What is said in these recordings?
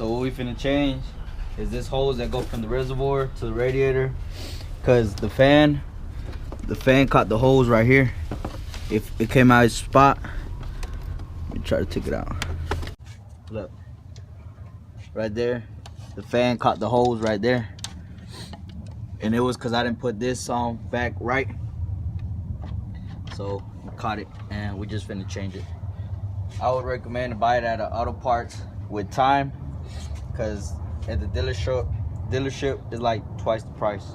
So what we finna change is this hose that go from the reservoir to the radiator, cause the fan caught the hose right here. If it came out of its spot, let me try to take it out. Look, right there, the fan caught the hose right there, and it was cause I didn't put this on back right, so we caught it, and we just finna change it. I would recommend to buy it at an auto parts with time, cause at the dealership is like twice the price.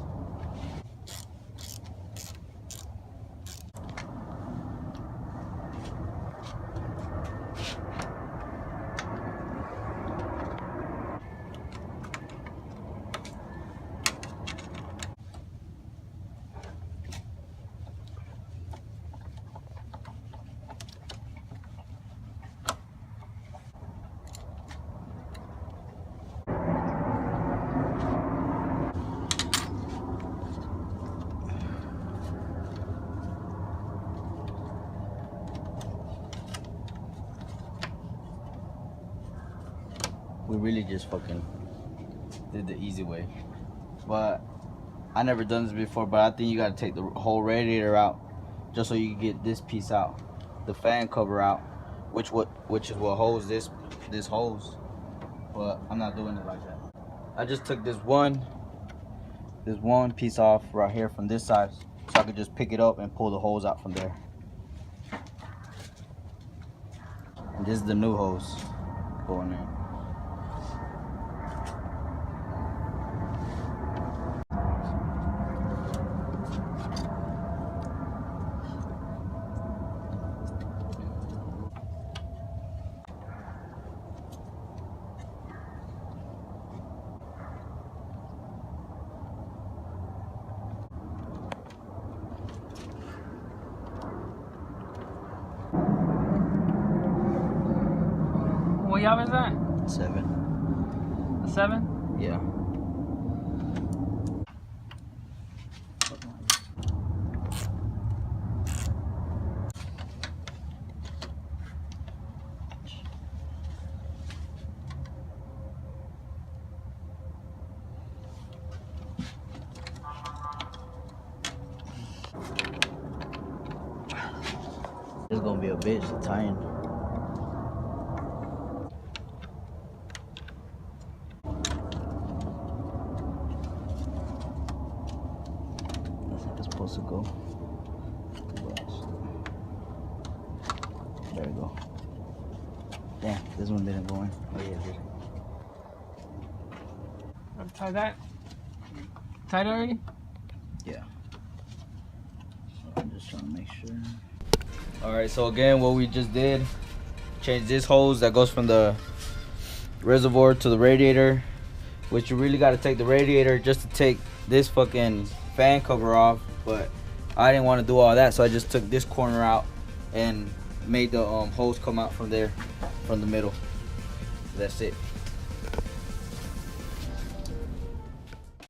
We really just fucking did the easy way, but I never done this before. But I think you gotta take the whole radiator out just so you can get this piece out, the fan cover out, which is what holds this hose. But I'm not doing it like that. I just took this one piece off right here from this side, so I could just pick it up and pull the hose out from there. And this is the new hose going in. What yacht is that? 7. A 7? Yeah. It's gonna be a bitch to tie in. It's supposed to go. There we go. Damn, this one didn't go in. Oh yeah, it did. Tie that? Tied already? Yeah. So I'm just trying to make sure. Alright, so again, what we just did, change this hose that goes from the reservoir to the radiator, which you really got to take the radiator just to take this fucking fan cover off, but I didn't want to do all that, so I just took this corner out and made the hose come out from there, from the middle. That's it.